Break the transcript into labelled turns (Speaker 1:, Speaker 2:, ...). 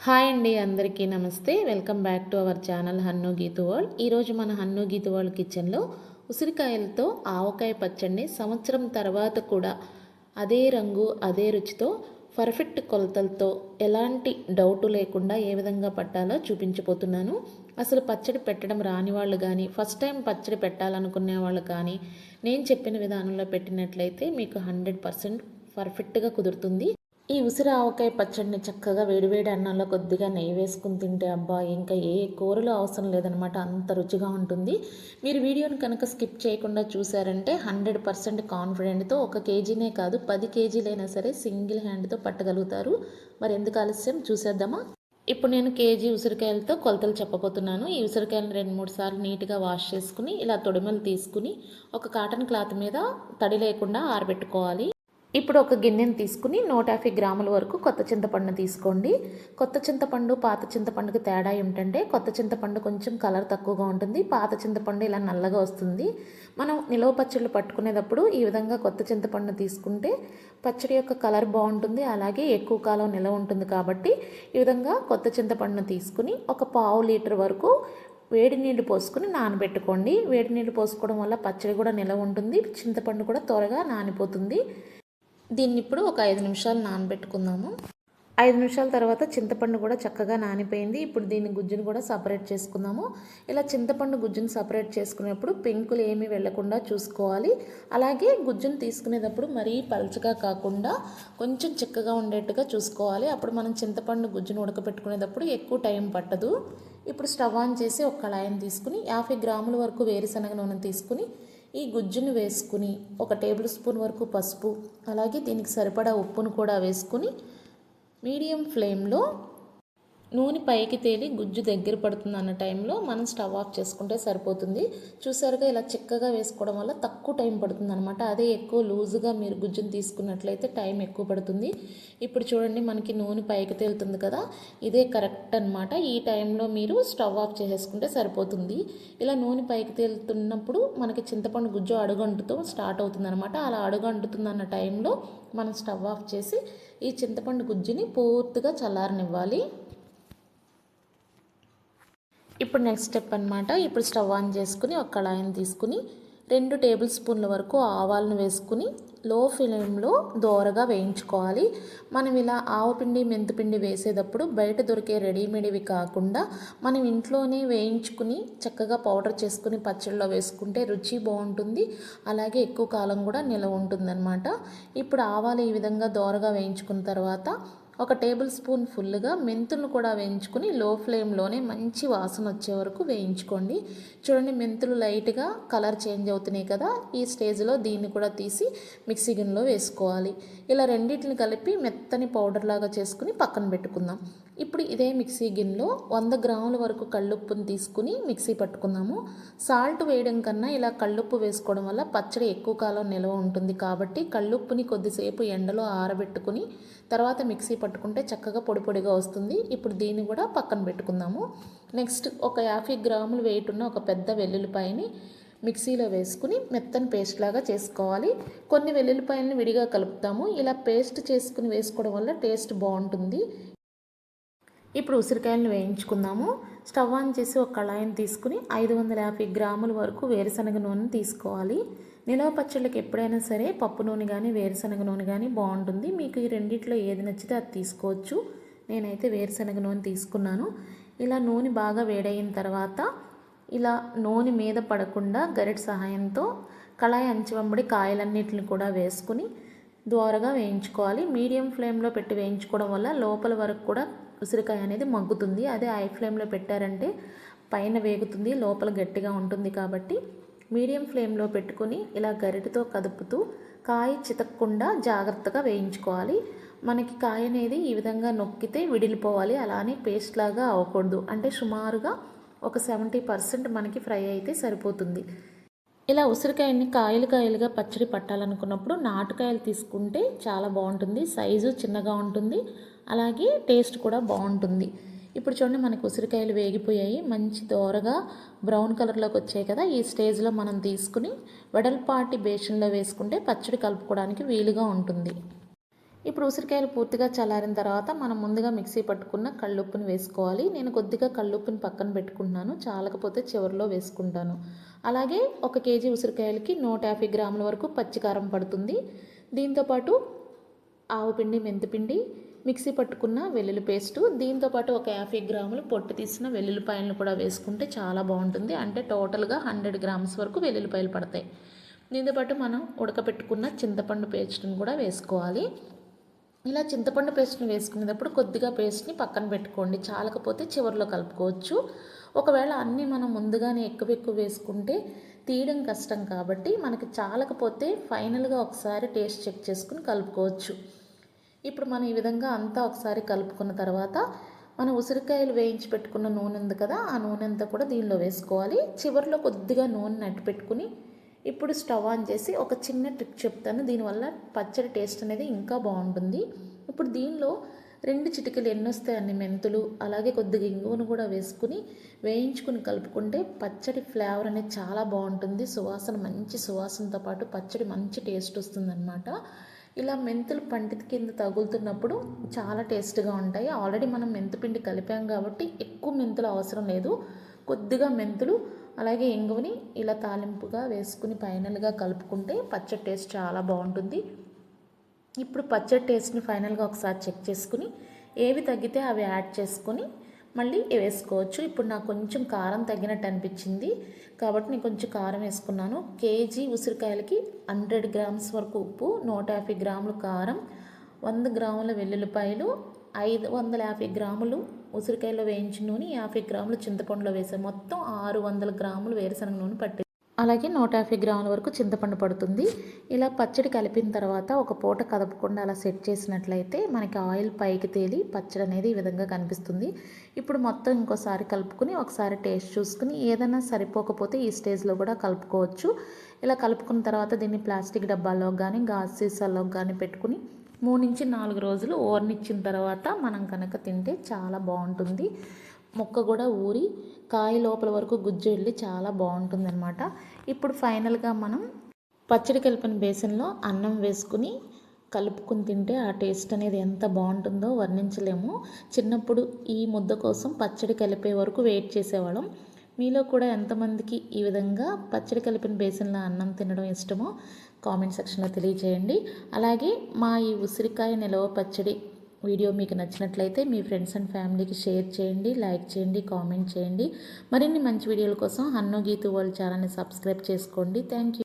Speaker 1: Hi అండి, అందరికీ నమస్తే. Welcome back to our channel Hannu Geethu world. ఈరోజు మన హన్ను గీతు వరల్డ్ కిచెన్లో ఉసిరికాయలతో ఆవకాయ పచ్చడిని సంవత్సరం తర్వాత కూడా అదే రంగు అదే రుచితో పర్ఫెక్ట్ కొలతలతో ఎలాంటి డౌట్ లేకుండా ఏ విధంగా పట్టాలో చూపించబోతున్నాను. అసలు పచ్చడి పెట్టడం రాని వాళ్ళు కానీ, ఫస్ట్ టైం పచ్చడి పెట్టాలనుకునే వాళ్ళు కానీ నేను చెప్పిన విధానంలో పెట్టినట్లయితే మీకు 100% పర్ఫెక్ట్గా కుదురుతుంది. ఈ ఉసిరి ఆవకాయ పచ్చడిని చక్కగా వేడివేడి అన్నంలో కొద్దిగా నెయ్యి వేసుకుని తింటే అబ్బా ఇంకా ఏ కూరలు అవసరం లేదనమాట, అంత రుచిగా ఉంటుంది. మీరు వీడియోని కనుక స్కిప్ చేయకుండా చూసారంటే 100% కాన్ఫిడెంట్తో 1 కేజీనే కాదు 10 కేజీలైనా సరే సింగిల్ హ్యాండ్తో పట్టగలుగుతారు. మరి ఎందుకు ఆలస్యం, చూసేద్దామా. ఇప్పుడు నేను కేజీ ఉసిరికాయలతో కొలతలు చెప్పబోతున్నాను. ఈ ఉసిరికాయలను 2-3 సార్లు నీట్గా వాష్ చేసుకుని ఇలా తొడిమలు తీసుకుని ఒక కాటన్ క్లాత్ మీద తడి లేకుండా ఆరబెట్టుకోవాలి. ఇప్పుడు ఒక గిన్నెని తీసుకుని 150 గ్రాముల వరకు కొత్త చింతపండును తీసుకోండి. కొత్త చింతపండు పాత చింతపండుకి తేడా ఏమిటంటే కొత్త చింతపండు కొంచెం కలర్ తక్కువగా ఉంటుంది, పాత చింతపండు ఇలా నల్లగా వస్తుంది. మనం నిలవ పచ్చళ్ళు పట్టుకునేటప్పుడు ఈ విధంగా కొత్త చింతపండు తీసుకుంటే పచ్చడి యొక్క కలర్ బాగుంటుంది, అలాగే ఎక్కువ కాలం నిలవ ఉంటుంది. కాబట్టి ఈ విధంగా కొత్త చింతపండును తీసుకుని ఒక పావు లీటర్ వరకు వేడి నీళ్లు పోసుకుని నానబెట్టుకోండి. వేడి నీళ్లు పోసుకోవడం వల్ల పచ్చడి కూడా నిలవ ఉంటుంది, చింతపండు కూడా త్వరగా నానిపోతుంది. దీన్ని ఇప్పుడు ఒక 5 నిమిషాలు నానబెట్టుకుందాము. 5 నిమిషాల తర్వాత చింతపండు కూడా చక్కగా నానిపోయింది. ఇప్పుడు దీన్ని గుజ్జును కూడా సపరేట్ చేసుకుందాము. ఇలా చింతపండు గుజ్జును సపరేట్ చేసుకునేప్పుడు పెంకులు ఏమీ వెళ్లకుండా చూసుకోవాలి. అలాగే గుజ్జును తీసుకునేటప్పుడు మరీ పలుచగా కాకుండా కొంచెం చిక్కగా ఉండేట్టుగా చూసుకోవాలి. అప్పుడు మనం చింతపండు గుజ్జును ఉడకపెట్టుకునేటప్పుడు ఎక్కువ టైం పట్టదు. ఇప్పుడు స్టవ్ ఆన్ చేసి ఒక కళాయిని తీసుకుని 50 గ్రాముల వరకు వేరుశనగ నూనె తీసుకుని ఈ గుజ్జును వేసుకుని 1 టేబుల్ స్పూన్ వరకు పసుపు, అలాగే దీనికి సరిపడా ఉప్పును కూడా వేసుకుని మీడియం ఫ్లేమ్లో నూనె పైకి తేలి గుజ్జు దగ్గర పడుతుంది అన్న టైంలో మనం స్టవ్ ఆఫ్ చేసుకుంటే సరిపోతుంది. చూసారుగా ఇలా చిక్కగా వేసుకోవడం వల్ల తక్కువ టైం పడుతుంది అనమాట. అదే ఎక్కువ లూజుగా మీరు గుజ్జును తీసుకున్నట్లయితే టైం ఎక్కువ పడుతుంది. ఇప్పుడు చూడండి మనకి నూనె పైకి తేలుతుంది కదా, ఇదే కరెక్ట్ అనమాట. ఈ టైంలో మీరు స్టవ్ ఆఫ్ చేసేసుకుంటే సరిపోతుంది. ఇలా నూనె పైకి తేలుతున్నప్పుడు మనకి చింతపండు గుజ్జు అడుగంటుతో స్టార్ట్ అవుతుంది అనమాట. అలా అడుగంటుతుంది అన్న టైంలో మనం స్టవ్ ఆఫ్ చేసి ఈ చింతపండు గుజ్జుని పూర్తిగా చల్లారనివ్వాలి. ఇప్పుడు నెక్స్ట్ స్టెప్ అనమాట. ఇప్పుడు స్టవ్ ఆన్ చేసుకుని ఒక కళాయిని తీసుకుని 2 టేబుల్ స్పూన్ల వరకు ఆవాలను వేసుకుని లో ఫ్లేమ్లో దోరగా వేయించుకోవాలి. మనం ఇలా ఆవపిండి మెంతిపిండి వేసేటప్పుడు బయట దొరికే రెడీమేడ్వి కాకుండా మనం ఇంట్లోనే వేయించుకుని చక్కగా పౌడర్ చేసుకుని పచ్చళ్ళలో వేసుకుంటే రుచి బాగుంటుంది, అలాగే ఎక్కువ కాలం కూడా నిలవ ఉంటుందన్నమాట. ఇప్పుడు ఆవాలు ఈ విధంగా దోరగా వేయించుకున్న తర్వాత 1 టేబుల్ స్పూన్ ఫుల్గా మెంతులను కూడా వేయించుకుని లో ఫ్లేమ్లోనే మంచి వాసన వచ్చే వరకు వేయించుకోండి. చూడండి మెంతులు లైట్గా కలర్ చేంజ్ అవుతున్నాయి కదా, ఈ స్టేజ్లో దీన్ని కూడా తీసి మిక్సీ గిన్నెలో వేసుకోవాలి. ఇలా రెండింటిని కలిపి మెత్తని పౌడర్ లాగా చేసుకుని పక్కన పెట్టుకుందాం. ఇప్పుడు ఇదే మిక్సీ గిన్నెలో 100 గ్రాముల వరకు కళ్ళుప్పుని తీసుకుని మిక్సీ పట్టుకుందాము. సాల్ట్ వేయడం కన్నా ఇలా కళ్ళుప్పు వేసుకోవడం వల్ల పచ్చడి ఎక్కువ కాలం నిల్వ ఉంటుంది. కాబట్టి కళ్ళుప్పుని కొద్దిసేపు ఎండలో ఆరబెట్టుకుని తర్వాత మిక్సీ పట్టుకుంటే చక్కగా పొడి పొడిగా వస్తుంది. ఇప్పుడు దీన్ని కూడా పక్కన పెట్టుకుందాము. నెక్స్ట్ ఒక 50 గ్రాములు వెయిట్ ఉన్న ఒక పెద్ద వెల్లుల్లిపాయని మిక్సీలో వేసుకుని మెత్తని పేస్ట్ లాగా చేసుకోవాలి. కొన్ని వెల్లుల్లిపాయలను విడిగా కలుపుతాము. ఇలా పేస్ట్ చేసుకుని వేసుకోవడం వల్ల టేస్ట్ బాగుంటుంది. ఇప్పుడు ఉసిరికాయలను వేయించుకుందాము. స్టవ్ ఆన్ చేసి ఒక కళాయిని తీసుకుని 550 గ్రాముల వరకు వేరుశనగ నూనె తీసుకోవాలి. నిలవ పచ్చళ్ళకి ఎప్పుడైనా సరే పప్పు నూనె కానీ వేరుశనగ నూనె కానీ బాగుంటుంది. మీకు ఈ రెండిట్లో ఏది నచ్చితే అది తీసుకోవచ్చు. నేనైతే వేరుశనగ నూనె తీసుకున్నాను. ఇలా నూనె బాగా వేడైన తర్వాత ఇలా నూనె మీద పడకుండా గరిటె సహాయంతో కళాయి అంచువెంబడి కాయలన్నిటిని కూడా వేసుకుని దోరగా వేయించుకోవాలి. మీడియం ఫ్లేమ్లో పెట్టి వేయించుకోవడం వల్ల లోపల వరకు కూడా ఉసిరికాయ అనేది మగ్గుతుంది. అదే హై ఫ్లేమ్లో పెట్టారంటే పైన వేగుతుంది, లోపల గట్టిగా ఉంటుంది. కాబట్టి మీడియం ఫ్లేమ్లో పెట్టుకుని ఇలా గరిటెతో కదుపుతూ కాయ చితకకుండా జాగ్రత్తగా వేయించుకోవాలి. మనకి కాయ అనేది ఈ విధంగా నొక్కితే విడిలిపోవాలి, అలానే పేస్ట్ లాగా అవ్వకూడదు. అంటే సుమారుగా ఒక 70% మనకి ఫ్రై అయితే సరిపోతుంది. ఇలా ఉసిరికాయని కాయలుగా పచ్చడి పట్టాలనుకున్నప్పుడు నాటుకాయలు తీసుకుంటే చాలా బాగుంటుంది. సైజు చిన్నగా ఉంటుంది, అలాగే టేస్ట్ కూడా బాగుంటుంది. ఇప్పుడు చూడండి మనకు ఉసిరికాయలు వేగిపోయాయి, మంచి దోరగా బ్రౌన్ కలర్లోకి వచ్చాయి కదా. ఈ స్టేజ్లో మనం తీసుకుని వెడల్పాటి బేషన్లో వేసుకుంటే పచ్చడి కలుపుకోవడానికి వీలుగా ఉంటుంది. ఇప్పుడు ఉసిరికాయలు పూర్తిగా చల్లారిన తర్వాత మనం ముందుగా మిక్సీ పట్టుకున్న కళ్ళుప్పుని వేసుకోవాలి. నేను కొద్దిగా కళ్ళుప్పుని పక్కన పెట్టుకుంటున్నాను, చాలకపోతే చివరిలో వేసుకుంటాను. అలాగే 1 కేజీ ఉసిరికాయలకి 150 గ్రాముల వరకు పచ్చికారం పడుతుంది. దీంతోపాటు ఆవుపిండి, మెంతిపిండి, మిక్సీ పట్టుకున్న వెల్లుల్లి పేస్టు, దీంతోపాటు ఒక 50 గ్రాములు పొట్టు తీసిన వెల్లుల్లిపాయలను కూడా వేసుకుంటే చాలా బాగుంటుంది. అంటే టోటల్గా 100 గ్రామ్స్ వరకు వెల్లుల్లిపాయలు పడతాయి. దీంతోపాటు మనం ఉడకపెట్టుకున్న చింతపండు పేస్ట్ని కూడా వేసుకోవాలి. ఇలా చింతపండు పేస్ట్ని వేసుకునేటప్పుడు కొద్దిగా పేస్ట్ని పక్కన పెట్టుకోండి, చాలకపోతే చివరిలో కలుపుకోవచ్చు. ఒకవేళ అన్నీ మనం ముందుగానే ఎక్కువ వేసుకుంటే తీయడం కష్టం కాబట్టి మనకి చాలకపోతే ఫైనల్గా ఒకసారి టేస్ట్ చెక్ చేసుకుని కలుపుకోవచ్చు. ఇప్పుడు మనం ఈ విధంగా అంతా ఒకసారి కలుపుకున్న తర్వాత మనం ఉసిరికాయలు వేయించి పెట్టుకున్న నూనె ఉంది కదా, ఆ నూనె అంతా కూడా దీనిలో వేసుకోవాలి. చివరిలో కొద్దిగా నూనె నట్టు పెట్టుకుని ఇప్పుడు స్టవ్ ఆన్ చేసి ఒక చిన్న ట్రిక్ చెప్తాను, దీనివల్ల పచ్చడి టేస్ట్ అనేది ఇంకా బాగుంటుంది. ఇప్పుడు దీనిలో 2 చిటికెలు ఎన్నొస్తాయి అన్ని మెంతులు, అలాగే కొద్దిగా ఇంగువను కూడా వేసుకుని వేయించుకుని కలుపుకుంటే పచ్చడి ఫ్లేవర్ అనేది చాలా బాగుంటుంది. సువాసన, మంచి సువాసనతో పాటు పచ్చడి మంచి టేస్ట్ వస్తుందన్నమాట. ఇలా మెంతులు పంటి కింద తగులుతున్నప్పుడు చాలా టేస్ట్గా ఉంటాయి. ఆల్రెడీ మనం మెంతుపిండి కలిపాం కాబట్టి ఎక్కువ మెంతులు అవసరం లేదు. కొద్దిగా మెంతులు అలాగే ఇంగువని ఇలా తాలింపుగా వేసుకుని ఫైనల్గా కలుపుకుంటే పచ్చడి టేస్ట్ చాలా బాగుంటుంది. ఇప్పుడు పచ్చడి టేస్ట్ని ఫైనల్గా ఒకసారి చెక్ చేసుకుని ఏవి తగ్గితే అవి యాడ్ చేసుకొని మళ్ళీ వేసుకోవచ్చు. ఇప్పుడు నాకు కొంచెం కారం తగ్గినట్టు అనిపించింది కాబట్టి నేను కొంచెం కారం వేసుకున్నాను. కేజీ ఉసిరికాయలకి 100 గ్రామ్స్ వరకు ఉప్పు, 150 గ్రాములు కారం, 100 గ్రాముల వెల్లుల్లిపాయలు, 550 గ్రాములు ఉసిరికాయలో వేయించిన నూనె, 50 గ్రాములు చింతపండులో వేసాను. మొత్తం 600 గ్రాములు వేరుశనగ నూనె పట్టింది. అలాగే 150 గ్రాముల వరకు చింతపండు పడుతుంది. ఇలా పచ్చడి కలిపిన తర్వాత ఒక పూట కదపకుండా అలా సెట్ చేసినట్లయితే మనకి ఆయిల్ పైకి తేలి పచ్చడి అనేది ఈ విధంగా కనిపిస్తుంది. ఇప్పుడు మొత్తం ఇంకోసారి కలుపుకుని ఒకసారి టేస్ట్ చూసుకుని ఏదైనా సరిపోకపోతే ఈ స్టేజ్లో కూడా కలుపుకోవచ్చు. ఇలా కలుపుకున్న తర్వాత దీన్ని ప్లాస్టిక్ డబ్బాల్లో కానీ గాజు సీసాల్లో కానీ పెట్టుకుని 3 నుంచి 4 రోజులు ఓర్నిచ్చిన తర్వాత మనం కనుక తింటే చాలా బాగుంటుంది. ముక్క కూడా ఊరి కాయ లోపల వరకు గుజ్జు వెళ్ళి చాలా బాగుంటుంది అన్నమాట. ఇప్పుడు ఫైనల్గా మనం పచ్చడి కలిపిన బేసన్లో అన్నం వేసుకుని కలుపుకుని తింటే ఆ టేస్ట్ అనేది ఎంత బాగుంటుందో వర్ణించలేము. చిన్నప్పుడు ఈ ముద్ద కోసం పచ్చడి కలిపే వరకు వెయిట్ చేసేవాళ్ళం. మీలో కూడా ఎంతమందికి ఈ విధంగా పచ్చడి కలిపిన బేసన్లో అన్నం తినడం ఇష్టమో కామెంట్ సెక్షన్లో తెలియజేయండి. అలాగే మా ఈ ఉసిరికాయ నిలవ పచ్చడి వీడియో మీకు నచ్చినట్లయితే మీ ఫ్రెండ్స్ అండ్ ఫ్యామిలీకి షేర్ చేయండి, లైక్ చేయండి, కామెంట్ చేయండి. మరిన్ని మంచి వీడియోల కోసం హన్ను గీతు వరల్డ్ ఛానల్ని సబ్స్క్రైబ్ చేసుకోండి. Thank you.